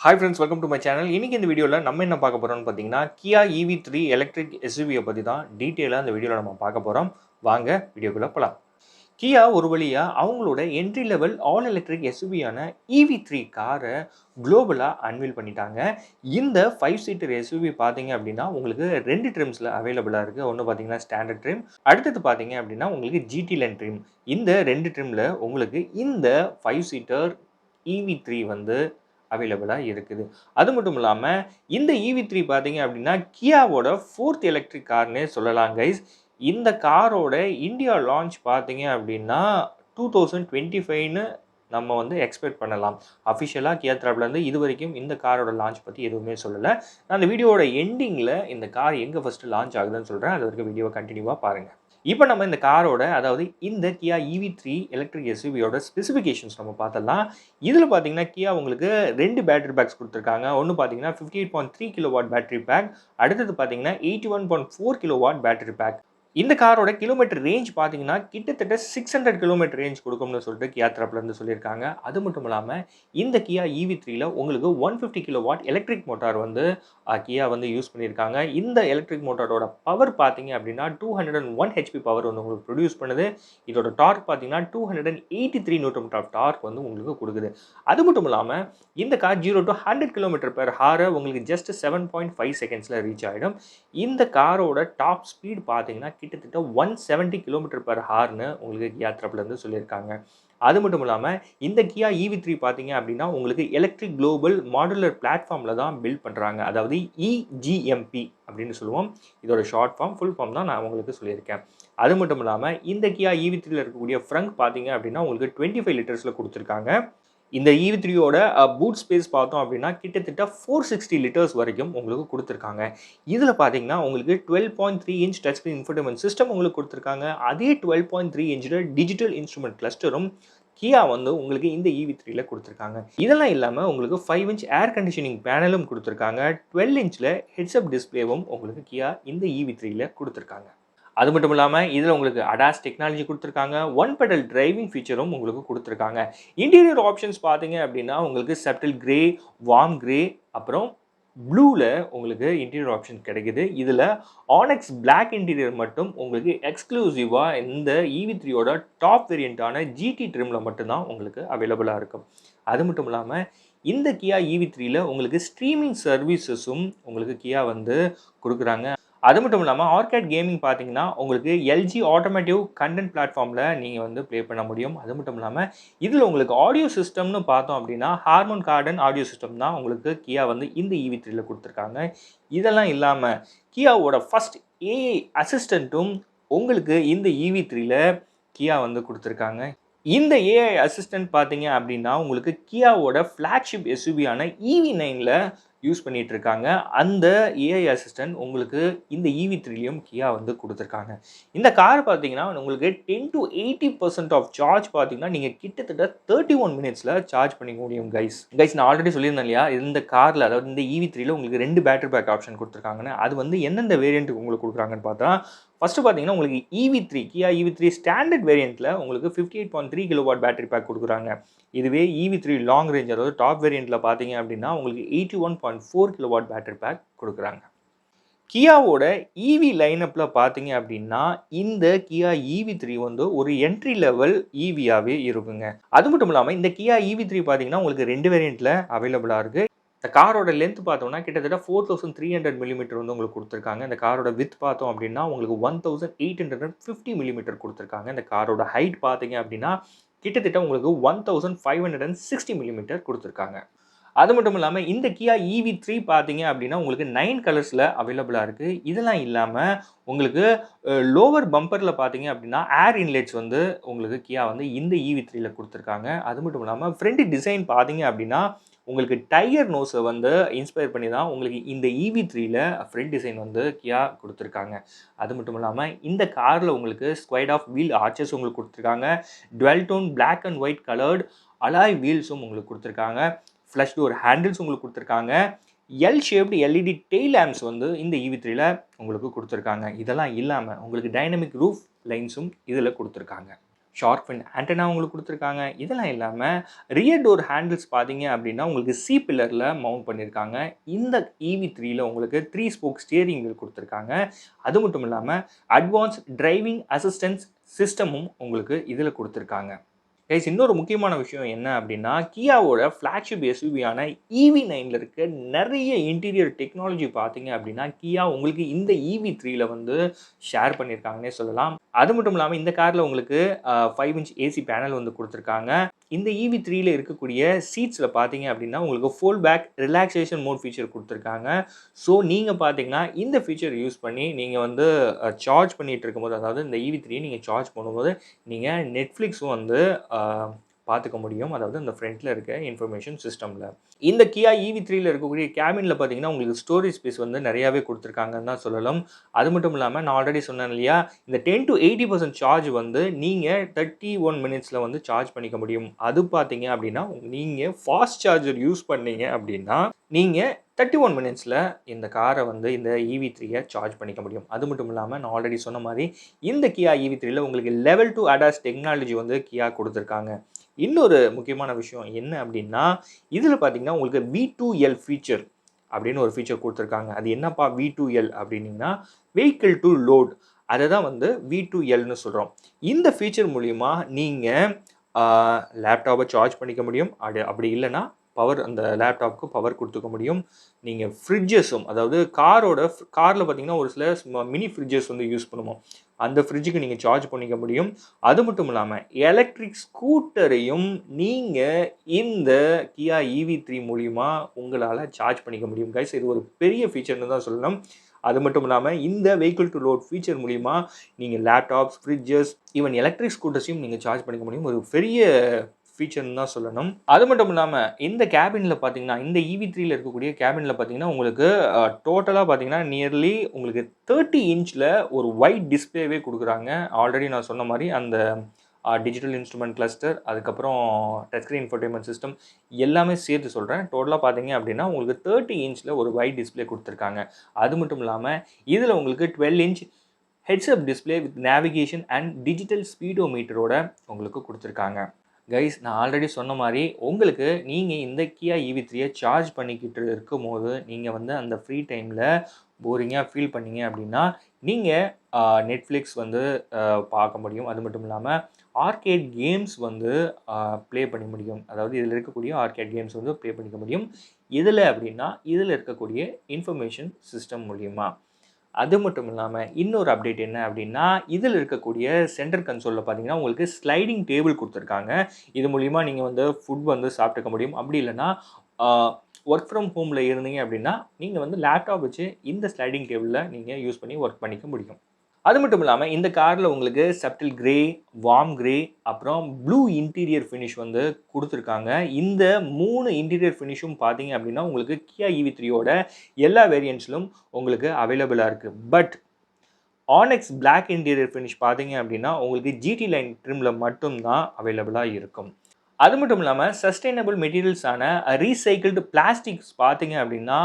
Hi friends, welcome to my channel. இன்னைக்கு இந்த வீடியோவில் நம்ம என்ன பார்க்க போகிறோம்னு பார்த்தீங்கன்னா, கியா EV3 எலக்ட்ரிக் எஸ்யூவியை பற்றி தான் டீட்டெயிலாக இந்த வீடியோவில் நம்ம பார்க்க போகிறோம். வாங்க வீடியோக்குள்ளே போகலாம். கியா ஒரு வழியாக அவங்களோட என்ட்ரி லெவல் ஆல் எலக்ட்ரிக் எஸ்யூவியான EV3 காரை குளோபலாக அன்வீல் பண்ணிட்டாங்க. இந்த 5 சீட்டர் எஸ்யூவி பார்த்தீங்க அப்படின்னா உங்களுக்கு 2 ட்ரிம்ஸில் அவைலபிளாக இருக்குது. ஒன்று பார்த்தீங்கன்னா ஸ்டாண்டர்ட் ட்ரிம், அடுத்தது பார்த்தீங்க அப்படின்னா உங்களுக்கு GT லைன் ட்ரிம். இந்த 2 ட்ரிமில் உங்களுக்கு இந்த 5 சீட்டர் EV3 வந்து அவைலபிளாக இருக்குது. அது மட்டும் இல்லாமல் இந்த EV3 பார்த்தீங்க அப்படின்னா கியாவோட 4th எலக்ட்ரிக் கார்னே சொல்லலாம் கைஸ். இந்த காரோட இந்தியா லான்ச் பார்த்தீங்க அப்படின்னா 2025ன்னு நம்ம வந்து எக்ஸ்பெக்ட் பண்ணலாம். அஃபிஷியலாக கியா தரப்புலேருந்து இது வரைக்கும் இந்த காரோட லான்ச் பற்றி எதுவுமே சொல்லலை. நான் அந்த வீடியோட எண்டிங்கில் இந்த கார் எங்கே ஃபஸ்ட்டு லான்ச் ஆகுதுன்னு சொல்கிறேன். அது வரைக்கும் வீடியோவை கண்டினியூவாக பாருங்கள். இப்போ நம்ம இந்த காரோட அதாவது இந்த கியா EV3 எலக்ட்ரிக் எஸ்யூவியோட ஸ்பெசிஃபிகேஷன்ஸ் நம்ம பார்த்தலாம். இதில் பார்த்தீங்கன்னா கியா உங்களுக்கு 2 பேட்டரி பேக்ஸ் கொடுத்துருக்காங்க. ஒன்று பார்த்தீங்கன்னா 58.3 கிலோவாட் பேட்டரி பேக், அடுத்தது பார்த்தீங்கன்னா 81.4 கிலோவாட் பேட்டரி பேக். இந்த காரோட கிலோமீட்டர் ரேஞ்ச் பார்த்தீங்கன்னா கிட்டத்தட்ட 600 கிலோமீட்டர் ரேஞ்ச் கொடுக்கும்னு சொல்லிட்டு கியா தரப்புலேருந்து சொல்லியிருக்காங்க. அது மட்டும் இல்லாமல் இந்த கியா EV3ல உங்களுக்கு 150 கிலோவாட் எலக்ட்ரிக் மோட்டார் வந்து கியா வந்து யூஸ் பண்ணியிருக்காங்க. இந்த எலக்ட்ரிக் மோட்டாரோட பவர் பார்த்தீங்க அப்படின்னா 201 HP பவர் வந்து உங்களுக்கு ப்ரொடியூஸ் பண்ணுது. இதோட டார்க் பார்த்தீங்கன்னா 283 நியூட்டன் மீட்டர் டார்க் வந்து உங்களுக்கு கொடுக்குது. அது மட்டும் இல்லாமல் இந்த கார் 0 to 100 km/h உங்களுக்கு ஜஸ்ட் 7.5 செகண்ட்ஸில் ரீச் ஆகிடும். இந்த காரோட டாப் ஸ்பீட் பார்த்தீங்கன்னா கிட்டத்தட்ட 170 km/hன்னு உங்களுக்கு கியா தரப்புலேருந்து சொல்லியிருக்காங்க. அது மட்டும் இல்லாமல் இந்த கியா EV3 பார்த்தீங்க அப்படின்னா உங்களுக்கு எலக்ட்ரிக் குளோபல் மாடுலர் பிளாட்ஃபார்மில் தான் பில்ட் பண்ணுறாங்க. அதாவது EGMP அப்படின்னு சொல்லுவோம். இதோட ஷார்ட் ஃபார்ம், ஃபுல் ஃபார்ம் தான் நான் உங்களுக்கு சொல்லியிருக்கேன். அது மட்டும் இல்லாமல் இந்த கியா EV3ல இருக்கக்கூடிய ஃப்ரங்க் பார்த்தீங்க அப்படின்னா உங்களுக்கு 25 லிட்டர்ஸில் கொடுத்துருக்காங்க. இந்த EV3யோட பூட் ஸ்பேஸ் பார்த்தோம் அப்படின்னா கிட்டத்தட்ட 460 லிட்டர்ஸ் வரைக்கும் உங்களுக்கு கொடுத்துருக்காங்க. இதில் பார்த்தீங்கன்னா உங்களுக்கு 12.3 inch touch screen infotainment system உங்களுக்கு கொடுத்துருக்காங்க. அதே 12.3 இன்ச்சில் டிஜிட்டல் இன்ஸ்ட்ருமெண்ட் கிளஸ்டரும் கியா வந்து உங்களுக்கு இந்த EV3ல கொடுத்துருக்காங்க. இதெல்லாம் இல்லாமல் உங்களுக்கு 5 இன்ச் ஏர் கண்டிஷனிங் பேனலும் கொடுத்துருக்காங்க. 12 இன்ச்சில் ஹெட்ஸ்அப் டிஸ்பிளேவும் உங்களுக்கு கியா இந்த EV3ல கொடுத்துருக்காங்க. அது மட்டும் இல்லாமல் இதில் உங்களுக்கு அடாஸ் டெக்னாலஜி கொடுத்துருக்காங்க. ஒன் பெடல் டிரைவிங் ஃபீச்சரும் உங்களுக்கு கொடுத்துருக்காங்க. இன்டீரியர் ஆப்ஷன்ஸ் பார்த்தீங்க அப்படின்னா உங்களுக்கு செப்டில் கிரே, வார்ம் கிரே, அப்புறம் ப்ளூவில் உங்களுக்கு இன்டீரியர் ஆப்ஷன் கிடைக்குது. இதில் ஆனெக்ஸ் பிளாக் இன்டீரியர் மட்டும் உங்களுக்கு எக்ஸ்க்ளூசிவாக இந்த EV3யோட டாப் வேரியண்ட்டான GT ட்ரிமில் மட்டும்தான் உங்களுக்கு அவைலபிளாக இருக்கும். அது மட்டும் இல்லாமல் இந்த கியா EV3ல உங்களுக்கு ஸ்ட்ரீமிங் சர்வீசஸும் உங்களுக்கு கியா வந்து கொடுக்குறாங்க. அது மட்டும் இல்லாமல் ஆர்கேட் கேமிங் பார்த்தீங்கன்னா உங்களுக்கு LG ஆட்டோமேட்டிவ் கண்டென்ட் பிளாட்ஃபார்மில் நீங்கள் வந்து ப்ளே பண்ண முடியும். அது மட்டும் இல்லாமல் இதில் உங்களுக்கு ஆடியோ சிஸ்டம்னு பார்த்தோம் அப்படின்னா ஹார்மன் கார்டன் ஆடியோ சிஸ்டம் தான் உங்களுக்கு கியா வந்து இந்த EV3ல கொடுத்துருக்காங்க. இதெல்லாம் இல்லாமல் கியாவோட ஃபர்ஸ்ட் AI அசிஸ்டண்ட்டும் உங்களுக்கு இந்த EV3ல கியா வந்து கொடுத்துருக்காங்க. இந்த AI அசிஸ்டன்ட் பார்த்தீங்க அப்படின்னா உங்களுக்கு கியாவோட ஃப்ளாக்ஷிப் எஸ்யூவியான EV9ல யூஸ் பண்ணிட்டு இருக்காங்க. அந்த AI அசிஸ்டன்ட் உங்களுக்கு இந்த EV3லையும் கியா வந்து கொடுத்துருக்காங்க. இந்த கார் பார்த்தீங்கன்னா உங்களுக்கு 10 to 80% ஆஃப் சார்ஜ் பார்த்தீங்கன்னா நீங்கள் கிட்டத்தட்ட 31 மினிட்ஸில் சார்ஜ் பண்ணிக்க முடியும் கைஸ். நான் ஆல்ரெடி சொல்லியிருந்தேன் இல்லையா, இந்த காரில் அதாவது இந்த EV3ல உங்களுக்கு 2 பேட்டரி பேக் ஆப்ஷன் கொடுத்துருக்காங்கன்னு. அது வந்து எந்தெந்த வேரியண்ட்டுக்கு உங்களுக்கு கொடுக்குறாங்கன்னு பார்த்தா ஃபஸ்ட்டு பார்த்தீங்கன்னா உங்களுக்கு EV3 கியா EV3 ஸ்டாண்டர்ட் வேரியண்ட்டில் உங்களுக்கு 58.3 கிலோவாட் பேட்டரி பேக் கொடுக்குறாங்க. இதுவே EV3 லாங் ரேஞ்ச் அதாவது டாப் வேரியண்ட்டில் பார்த்தீங்க அப்படின்னா உங்களுக்கு 81.4 கிலோவாட் பேட்டரி பேக் கொடுக்குறாங்க. கியாவோட EV லைனப்பில் பார்த்தீங்க அப்படின்னா இந்த கியா EV3 வந்து ஒரு என்ட்ரி லெவல் EVயாகவே இருக்குங்க. அது மட்டும் இல்லாமல் இந்த கியா EV3 பார்த்தீங்கன்னா உங்களுக்கு 2 வேரியண்ட்டில் அவைலபிளாக இருக்குது. இந்த காரோட லென்த் பார்த்தோம்னா கிட்டத்தட்ட 4300 மில்லிமீட்டர் வந்து உங்களுக்கு கொடுத்துருக்காங்க. இந்த காரோட வித் பார்த்தோம் அப்படின்னா உங்களுக்கு 1850 மில்லிமீட்டர் கொடுத்துருக்காங்க. இந்த காரோட ஹைட் பார்த்தீங்க அப்படின்னா கிட்டத்தட்ட உங்களுக்கு 1560 மில்லிமீட்டர் கொடுத்துருக்காங்க. அது மட்டும் இல்லாமல் இந்த கியா EV3 பார்த்தீங்க அப்படின்னா உங்களுக்கு 9 கலர்ஸில் அவைலபிளாக இருக்குது. இதெல்லாம் இல்லாமல் உங்களுக்கு லோவர் பம்பரில் பார்த்தீங்க அப்படின்னா ஏர் இன்லெட்ஸ் வந்து உங்களுக்கு கியா வந்து இந்த EV3ல கொடுத்துருக்காங்க. அது மட்டும் இல்லாமல் ஃப்ரண்ட் டிசைன் பார்த்தீங்க அப்படின்னா உங்களுக்கு டைகர் நோஸை வந்து இன்ஸ்பயர் பண்ணி தான் உங்களுக்கு இந்த EV3ல ஃப்ரண்ட் டிசைன் வந்து கியா கொடுத்துருக்காங்க. அது மட்டும் இல்லாமல் இந்த காரில் உங்களுக்கு ஸ்குவைட் ஆஃப் வீல் ஆர்ச்சஸ் உங்களுக்கு கொடுத்துருக்காங்க. Dual tone black and white coloured alloy வீல்ஸும் உங்களுக்கு கொடுத்துருக்காங்க. ஃப்ளஷ் டோர் ஹேண்டில்ஸ் உங்களுக்கு கொடுத்துருக்காங்க. L shaped LED tail lamps வந்து இந்த EV3ல உங்களுக்கு கொடுத்துருக்காங்க. இதெல்லாம் இல்லாமல் உங்களுக்கு டைனமிக் ரூஃப் லைன்ஸும் இதில் கொடுத்துருக்காங்க. ஷார்க் ஃபின் ஆண்டனா உங்களுக்கு கொடுத்துருக்காங்க. இதெல்லாம் இல்லாமல் ரியர் டோர் ஹேண்டில்ஸ் பார்த்தீங்க அப்படின்னா உங்களுக்கு சி பில்லரில் மவுண்ட் பண்ணியிருக்காங்க. இந்த EV3ல உங்களுக்கு 3 ஸ்போக் ஸ்டியரிங் வீல் கொடுத்துருக்காங்க. அது மட்டும் இல்லாமல் அட்வான்ஸ் டிரைவிங் அசிஸ்டன்ஸ் சிஸ்டமும் உங்களுக்கு இதில் கொடுத்துருக்காங்க. கைஸ் இன்னொரு முக்கியமான விஷயம் என்ன அப்படின்னா கியாவோட ஃப்ளாக்ஷிப் எஸ்யூவியான EV9ல இருக்க நிறைய இன்டீரியர் டெக்னாலஜி பார்த்தீங்க அப்படின்னா கியா உங்களுக்கு இந்த EV3ல வந்து ஷேர் பண்ணியிருக்காங்கன்னே சொல்லலாம். அது மட்டும் இல்லாமல் இந்த காரில் உங்களுக்கு 5 இன்ச் ஏசி பேனல் வந்து கொடுத்துருக்காங்க. இந்த EV3ல இருக்கக்கூடிய சீட்ஸில் பார்த்தீங்க அப்படின்னா உங்களுக்கு ஃபோல் பேக் ரிலாக்ஸேஷன் மோட் ஃபீச்சர் கொடுத்துருக்காங்க. ஸோ நீங்கள் பார்த்தீங்கன்னா இந்த ஃபீச்சர் யூஸ் பண்ணி நீங்கள் வந்து சார்ஜ் பண்ணிகிட்டு இருக்கும்போது, அதாவது இந்த EV3 நீங்கள் சார்ஜ் பண்ணும்போது நீங்கள் நெட்ஃப்ளிக்ஸும் வந்து பார்த்துக்க முடியும். அதாவது இந்த ஃப்ரண்ட்டில் இருக்க இன்ஃபர்மேஷன் சிஸ்டமில். இந்த கியா EV3ல இருக்கக்கூடிய கேபினில் பார்த்தீங்கன்னா உங்களுக்கு ஸ்டோரேஜ் ஸ்பேஸ் வந்து நிறையாவே கொடுத்துருக்காங்கன்னு தான் சொல்லலாம். அது மட்டும் இல்லாமல் நான் ஆல்ரெடி சொன்னேன் இல்லையா, இந்த 10 to 80% சார்ஜ் வந்து நீங்கள் 31 மினிட்ஸில் வந்து சார்ஜ் பண்ணிக்க முடியும். அது பார்த்தீங்க அப்படின்னா நீங்கள் ஃபாஸ்ட் சார்ஜர் யூஸ் பண்ணீங்க அப்படின்னா நீங்கள் 31 மினிட்ஸில் இந்த காரை வந்து இந்த EV3யை சார்ஜ் பண்ணிக்க முடியும். அது மட்டும் இல்லாமல் நான் ஆல்ரெடி சொன்ன மாதிரி இந்த கியா EV3ல உங்களுக்கு லெவல் 2 ADAS டெக்னாலஜி வந்து கியா கொடுத்துருக்காங்க. இன்னொரு முக்கியமான விஷயம் என்ன அப்படின்னா இதில் பார்த்தீங்கன்னா உங்களுக்கு V2L ஃபீச்சர் அப்படின்னு ஒரு ஃபீச்சர் கொடுத்துருக்காங்க. அது என்னப்பா V2L அப்படின்னீங்கன்னா வெஹிக்கிள் டு லோட், அதை தான் வந்து V2Lன்னு சொல்கிறோம். இந்த ஃபீச்சர் மூலிமா நீங்கள் லேப்டாப்பை சார்ஜ் பண்ணிக்க முடியும். அப்படி இல்லைன்னா பவர் அந்த லேப்டாப்புக்கு பவர் கொடுத்துக்க முடியும். நீங்கள் ஃப்ரிட்ஜஸும், அதாவது காரில் பார்த்தீங்கன்னா ஒரு சில மினி ஃப்ரிட்ஜஸ் வந்து யூஸ் பண்ணுவோம். அந்த ஃப்ரிட்ஜுக்கு நீங்கள் சார்ஜ் பண்ணிக்க முடியும். அது மட்டும் இல்லாமல் எலக்ட்ரிக் ஸ்கூட்டரையும் நீங்கள் இந்த கியா EV3 மூலிமா உங்களால் சார்ஜ் பண்ணிக்க முடியும் கைஸ். இது ஒரு பெரிய ஃபீச்சர்னு தான் சொல்லணும். அது மட்டும் இல்லாமல் இந்த வெஹிக்கிள் டு லோட் ஃபீச்சர் மூலிமா நீங்கள் லேப்டாப்ஸ், ஃப்ரிட்ஜஸ், ஈவன் எலக்ட்ரிக் ஸ்கூட்டர்ஸையும் நீங்கள் சார்ஜ் பண்ணிக்க முடியும். ஒரு பெரிய ஃபீச்சர்னு தான் சொல்லணும். அது மட்டும் இல்லாமல் இந்த கேபினில் பார்த்தீங்கன்னா இந்த EV3ல இருக்கக்கூடிய கேபினில் பார்த்தீங்கன்னா உங்களுக்கு டோட்டலாக பார்த்தீங்கன்னா நியர்லி உங்களுக்கு 30 இன்ச்சில் ஒரு வைட் டிஸ்பிளேவே கொடுக்குறாங்க. ஆல்ரெடி நான் சொன்ன மாதிரி அந்த டிஜிட்டல் இன்ஸ்ட்ருமெண்ட் கிளஸ்டர், அதுக்கப்புறம் டச் ஸ்க்ரீன் இன்ஃபோடெயின்மென்ட் சிஸ்டம் எல்லாமே சேர்த்து சொல்கிறேன். டோட்டலாக பார்த்தீங்க அப்படின்னா உங்களுக்கு 30 இன்ச்சில் ஒரு வைட் டிஸ்பிளே கொடுத்துருக்காங்க. அது மட்டும் இல்லாமல் இதில் உங்களுக்கு 12 inch heads up display with navigation and digital ஸ்பீடோமீட்டரோட உங்களுக்கு கொடுத்துருக்காங்க. கைஸ் நான் ஆல்ரெடி சொன்ன மாதிரி உங்களுக்கு நீங்கள் இந்த கியா EV3யை சார்ஜ் பண்ணிக்கிட்டு இருக்கும்போது நீங்கள் வந்து அந்த ஃப்ரீ டைமில் போரிங்காக ஃபீல் பண்ணீங்க அப்படின்னா நீங்கள் நெட்ஃப்ளிக்ஸ் வந்து பார்க்க முடியும். அது மட்டும் இல்லாமல் ஆர்கேட் கேம்ஸ் வந்து ப்ளே பண்ண முடியும். அதாவது இதில் இருக்கக்கூடிய ஆர்கேட் கேம்ஸ் வந்து ப்ளே பண்ணிக்க முடியும். இதில் அப்படின்னா இதில் இருக்கக்கூடிய இன்ஃபர்மேஷன் சிஸ்டம் மூலிமா. அது மட்டும் இல்லாமல் இன்னொரு அப்டேட் என்ன அப்படின்னா இதில் இருக்கக்கூடிய சென்டர் கன்சோலில் பார்த்தீங்கன்னா உங்களுக்கு ஸ்லைடிங் டேபிள் கொடுத்துருக்காங்க. இது மூலிமா நீங்கள் வந்து ஃபுட் வந்து சாப்பிட்டுக்க முடியும். அப்படி இல்லைன்னா ஒர்க் ஃப்ரம் ஹோமில் இருந்தீங்க அப்படின்னா நீங்கள் வந்து லேப்டாப் வச்சு இந்த ஸ்லைடிங் டேபிளில் நீங்கள் யூஸ் பண்ணி ஒர்க் பண்ணிக்க முடியும். அது மட்டும் இல்லாமல் இந்த காரில் உங்களுக்கு சப்டில் கிரே, வார்ம் கிரே, அப்புறம் ப்ளூ இன்டீரியர் ஃபினிஷ் வந்து கொடுத்துருக்காங்க. இந்த 3 இன்டீரியர் ஃபினிஷும் பார்த்தீங்க அப்படின்னா உங்களுக்கு கியா EV3யோட எல்லா வேரியன்ட்ஸ்லும் உங்களுக்கு அவைலபிளாக இருக்குது. But onyx black interior finish பார்த்தீங்க அப்படின்னா உங்களுக்கு GT லைன் ட்ரிமில் மட்டும்தான் அவைலபிளாக இருக்கும். அது மட்டும் இல்லாமல் சஸ்டைனபிள் மெட்டீரியல்ஸான ரீசைக்கிள்டு பிளாஸ்டிக்ஸ் பார்த்தீங்க அப்படின்னா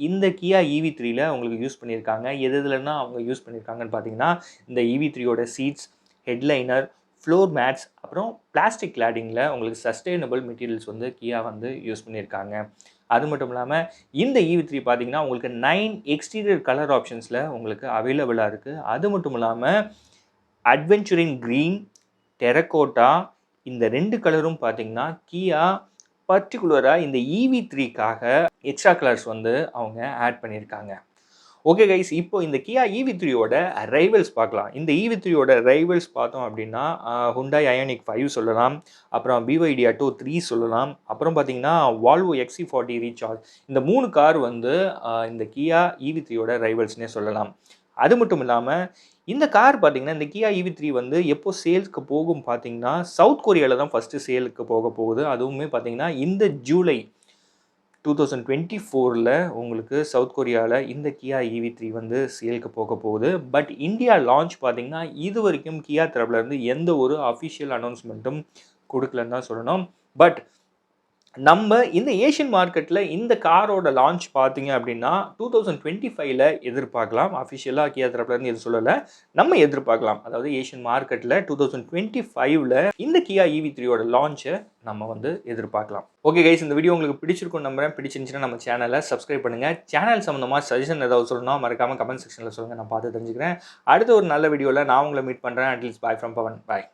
இந்த கியா EV3ல உங்களுக்கு யூஸ் பண்ணியிருக்காங்க. எதுலன்னா அவங்க யூஸ் பண்ணியிருக்காங்கன்னு பார்த்தீங்கன்னா இந்த EV3யோட சீட்ஸ், ஹெட்லைனர், ஃப்ளோர் மேட்ஸ், அப்புறம் பிளாஸ்டிக் கிளாடிங்கில் உங்களுக்கு சஸ்டைனபிள் மெட்டீரியல்ஸ் வந்து கியா வந்து யூஸ் பண்ணியிருக்காங்க. அது மட்டும் இல்லாமல் இந்த EV3 பார்த்தீங்கன்னா உங்களுக்கு 9 எக்ஸ்டீரியர் கலர் ஆப்ஷன்ஸில் உங்களுக்கு அவைலபிளாக இருக்குது. அது மட்டும் இல்லாமல் அட்வென்ச்சரிங் க்ரீன், டெரக்கோட்டா இந்த 2 கலரும் பார்த்தீங்கன்னா கியா பர்டிகுலராக இந்த EV3க்காக எக்ஸ்ட்ரா கலர்ஸ் வந்து அவங்க ஆட் பண்ணியிருக்காங்க. ஓகே கைஸ், இப்போ இந்த கியா EV3யோட ரைவல்ஸ் பார்க்கலாம். இந்த EV3யோட ரைவல்ஸ் பார்த்தோம் அப்படின்னா Hyundai Ioniq 5 சொல்லலாம், அப்புறம் BYD Atto 3 சொல்லலாம், அப்புறம் பார்த்தீங்கன்னா Volvo XC40 Recharge. இந்த 3 கார் வந்து இந்த கியா EV3யோட ரைவல்ஸ்னே சொல்லலாம். அது மட்டும் இல்லாமல் இந்த கார் பார்த்தீங்கன்னா இந்த கியா EV3 வந்து எப்போ சேல்ஸ்க்கு போகும் பார்த்தீங்கன்னா சவுத் கொரியாவில் தான் ஃபஸ்ட்டு சேலுக்கு போக போகுது. அதுவுமே பார்த்தீங்கன்னா இந்த ஜூலை 2024ல் உங்களுக்கு சவுத் கொரியாவில் இந்த கியா EV3 வந்து சேலுக்கு போக போகுது. பட் இந்தியா லான்ச் பார்த்தீங்கன்னா இது வரைக்கும் கியா தரப்புலேருந்து எந்த ஒரு அஃபிஷியல் அனௌன்ஸ்மெண்ட்டும் கொடுக்கலன்னு தான் சொல்லணும். பட் நம்ம இந்த ஏஷியன் மார்க்கெட்டில் இந்த காரோட லான்ச் பார்த்தீங்க அப்படின்னா 2025ல் எதிர்பார்க்கலாம். அஃபிஷியலாக கியா தரப்புலேருந்து எதுவும் சொல்லலை, நம்ம எதிர்பார்க்கலாம். அதாவது ஏஷியன் மார்க்கெட்டில் 2025ல் இந்த கியா EV3யோட லான்ச்சை நம்ம வந்து எதிர்பார்க்கலாம். ஓகே கைஸ், இந்த வீடியோ உங்களுக்கு பிடிச்சிருக்கும் நம்புறேன். பிடிச்சிருந்துச்சுன்னா நம்ம சேனலை சப்ஸ்கிரைப் பண்ணுங்கள். சேனல் சம்மந்தமாக சஜஷன் ஏதாவது சொல்லணும்னா மறக்காமல் கமெண்ட் செக்ஷனில் சொல்லுங்கள், நான் பார்த்து தெரிஞ்சுக்கிறேன். அடுத்த ஒரு நல்ல வீடியோவில் நான் உங்களை மீட் பண்ணுறேன். At least bye from Pavan. Bye.